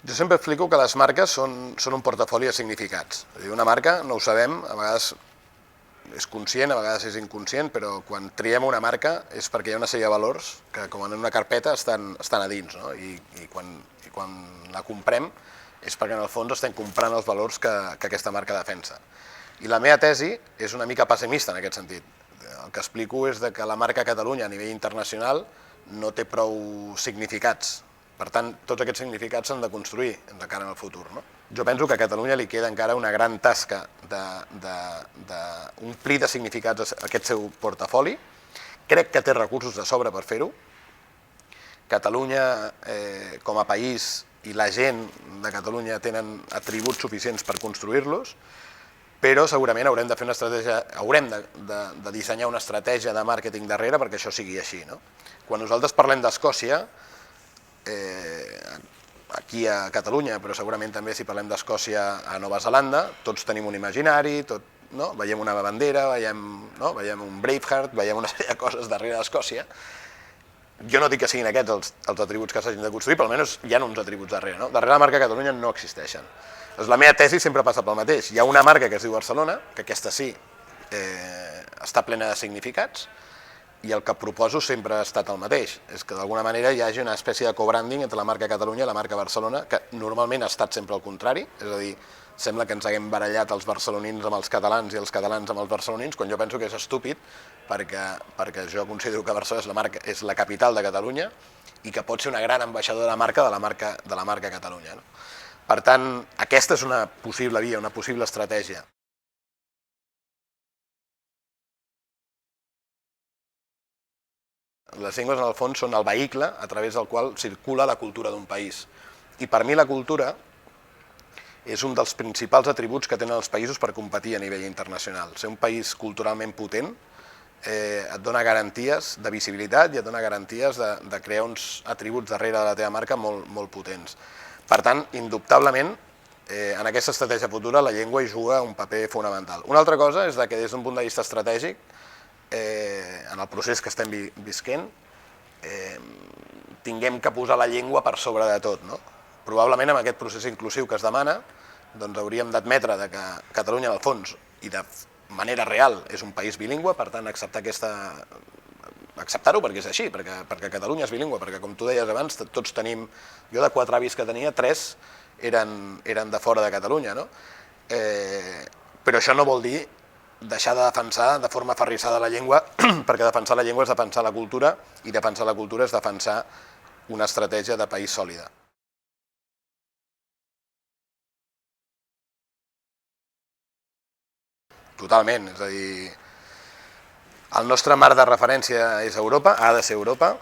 Jo sempre explico que les marques són un portafoli de significats. És a dir, una marca, no ho sabem, a vegades és conscient, a vegades és inconscient, però quan triem una marca és perquè hi ha una sèrie de valors que, com en una carpeta, estan a dins, no? I quan la comprem és perquè en el fons estem comprant els valors que aquesta marca defensa. I la meva tesi és una mica pessimista en aquest sentit. El que explico és que la marca Catalunya a nivell internacional no té prou significats. Per tant, tots aquests significats s'han de construir de cara al futur. Jo penso que a Catalunya li queda encara una gran tasca d'omplir de significats aquest seu portafoli. Crec que té recursos de sobre per fer-ho. Catalunya com a país i la gent de Catalunya tenen atributs suficients per construir-los, però segurament haurem de fer una estratègia, haurem de dissenyar una estratègia de màrqueting darrere perquè això sigui així. Quan nosaltres parlem d'Escòcia, aquí a Catalunya, però segurament també si parlem d'Escòcia a Nova Zelanda, tots tenim un imaginari, veiem una bandera, veiem un Braveheart, veiem una sèrie de coses darrere d'Escòcia. Jo no dic que siguin aquests els atributs que s'hagin de construir, però almenys hi ha uns atributs darrere. Darrere la marca Catalunya no existeixen. La meva tesi sempre passa pel mateix. Hi ha una marca que es diu Barcelona, que aquesta sí està plena de significats, i el que proposo sempre ha estat el mateix, és que d'alguna manera hi hagi una espècie de co-branding entre la marca Catalunya i la marca Barcelona, que normalment ha estat sempre el contrari, és a dir, sembla que ens haguem barallat els barcelonins amb els catalans i els catalans amb els barcelonins, quan jo penso que és estúpid, perquè jo considero que Barcelona és la capital de Catalunya i que pot ser una gran ambaixadora de la marca Catalunya. Per tant, aquesta és una possible via, una possible estratègia. Les llengües, en el fons, són el vehicle a través del qual circula la cultura d'un país. I per mi la cultura és un dels principals atributs que tenen els països per competir a nivell internacional. Ser un país culturalment potent et dona garanties de visibilitat i et dona garanties de crear uns atributs darrere de la teva marca molt potents. Per tant, indubtablement, en aquesta estratègia futura la llengua hi juga un paper fonamental. Una altra cosa és que des d'un punt de vista estratègic, en el procés que estem visquent, tinguem que posar la llengua per sobre de tot. Probablement amb aquest procés inclusiu que es demana hauríem d'admetre que Catalunya, en el fons, i de manera real, és un país bilingüe, per tant acceptar-ho perquè és així, perquè Catalunya és bilingüe, perquè com tu deies abans, tots tenim, jo de 4 avis que tenia, 3 eren de fora de Catalunya, però això no vol dir deixar de defensar de forma aferrissada la llengua, perquè defensar la llengua és defensar la cultura, i defensar la cultura és defensar una estratègia de país sòlida. Totalment, és a dir, el nostre marc de referència és Europa, ha de ser Europa.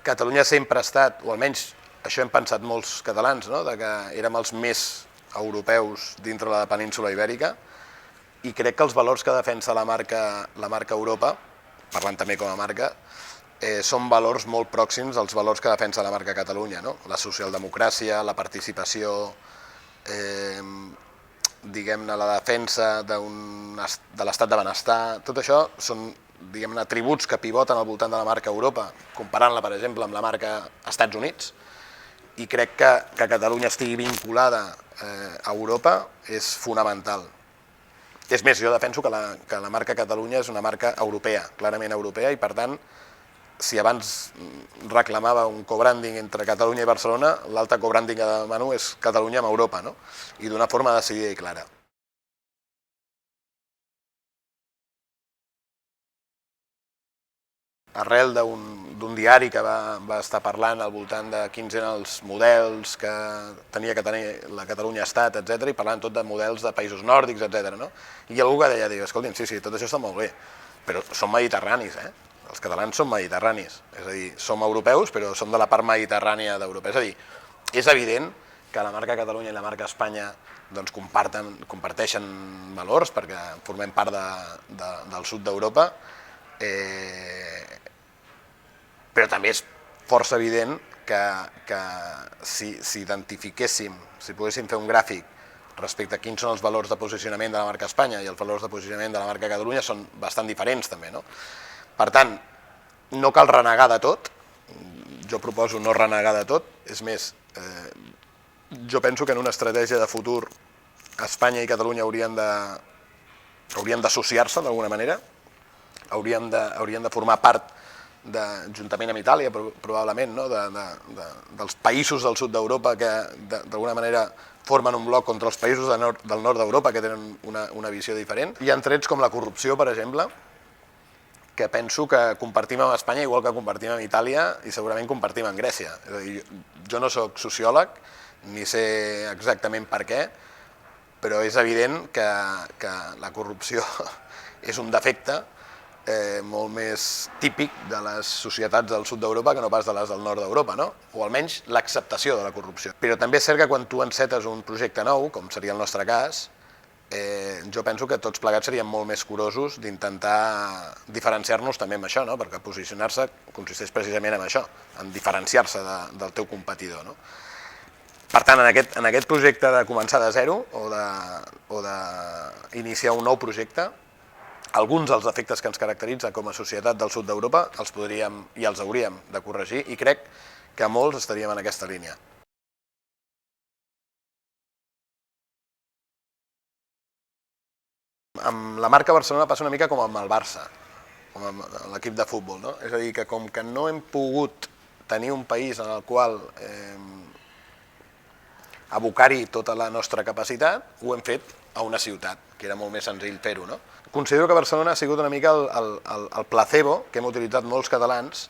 Catalunya sempre ha estat, o almenys això hem pensat molts catalans, que érem els més europeus dintre la península ibèrica, i crec que els valors que defensa la marca Europa, parlant també com a marca, són valors molt pròxims als valors que defensa la marca Catalunya. La socialdemocràcia, la participació, diguem-ne, la defensa de l'estat de benestar, tot això són atributs que pivoten al voltant de la marca Europa, comparant-la, per exemple, amb la marca Estats Units, i crec que Catalunya estigui vinculada a Europa és fonamental. És més, jo defenso que la marca Catalunya és una marca europea, clarament europea, i per tant, si abans reclamava un co-branding entre Catalunya i Barcelona, l'altre co-branding que demano és Catalunya amb Europa, i d'una forma decidida i clara. Arrel d'un diari que va estar parlant al voltant de quins eren els models que tenia que tenir la Catalunya Estat, etc., i parlant tot de models de països nòrdics, etc. I algú que deia, escolti'm, sí, tot això està molt bé, però som mediterranis, els catalans som mediterranis, és a dir, som europeus, però som de la part mediterrània d'Europa. És a dir, és evident que la marca Catalunya i la marca Espanya comparteixen valors perquè formem part del sud d'Europa, però també és força evident que si identifiquéssim, si poguéssim fer un gràfic respecte a quins són els valors de posicionament de la marca Espanya i els valors de posicionament de la marca Catalunya, són bastant diferents també. Per tant, no cal renegar de tot, jo proposo no renegar de tot, és més, Jo penso que en una estratègia de futur Espanya i Catalunya haurien d'associar-se d'alguna manera, haurien de formar part, juntament amb Itàlia probablement, no? Dels països del sud d'Europa que d'alguna manera formen un bloc contra els països del nord d'Europa que tenen una visió diferent. Hi ha trets com la corrupció, per exemple, que penso que compartim amb Espanya igual que compartim amb Itàlia i segurament compartim amb Grècia. És a dir, jo no soc sociòleg, ni sé exactament per què, però és evident que la corrupció és un defecte molt més típic de les societats del sud d'Europa que no pas de les del nord d'Europa, no? O almenys l'acceptació de la corrupció. Però també és cert que quan tu encetes un projecte nou, com seria el nostre cas, jo penso que tots plegats seríem molt més curosos d'intentar diferenciar-nos també amb això, no? Perquè posicionar-se consisteix precisament en això, en diferenciar-se del teu competidor, no? Per tant, en aquest projecte de començar de zero o d'iniciar un nou projecte, alguns dels defectes que ens caracteritzen com a societat del sud d'Europa els podríem i els hauríem de corregir i crec que molts estaríem en aquesta línia. Amb la marca Barcelona passa una mica com amb el Barça, com amb l'equip de futbol, no? És a dir, que com que no hem pogut tenir un país en el qual abocar-hi tota la nostra capacitat, ho hem fet a una ciutat, que era molt més senzill fer-ho, no? Considero que Barcelona ha sigut una mica el placebo que hem utilitzat molts catalans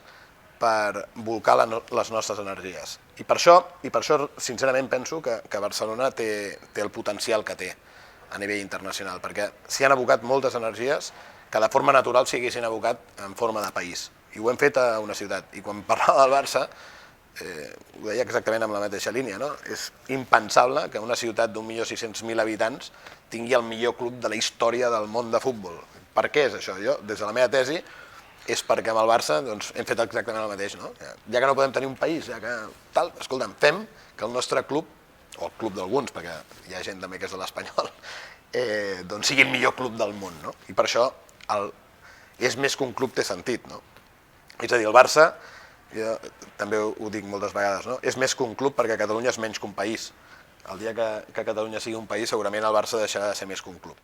per volcar les nostres energies. I per això, sincerament, penso que Barcelona té el potencial que té a nivell internacional, perquè s'hi han abocat moltes energies que de forma natural s'hi haguessin abocat en forma de país. I ho hem fet a una ciutat. I quan parlava del Barça, ho deia exactament amb la mateixa línia, no? És impensable que una ciutat d'1.600.000 habitants tingui el millor club de la història del món de futbol. Per què és això? Jo, des de la meva tesi, és perquè amb el Barça hem fet exactament el mateix, no? Ja que no podem tenir un país, ja que tal, escolta'm, fem que el nostre club, o el club d'alguns, perquè hi ha gent també que és de l'Espanyol, doncs sigui el millor club del món, no? I per això és més que un club té sentit, no? És a dir, el Barça, jo també ho dic moltes vegades, no? És més que un club perquè Catalunya és menys que un país. El dia que Catalunya sigui un país segurament el Barça deixarà de ser més que un club.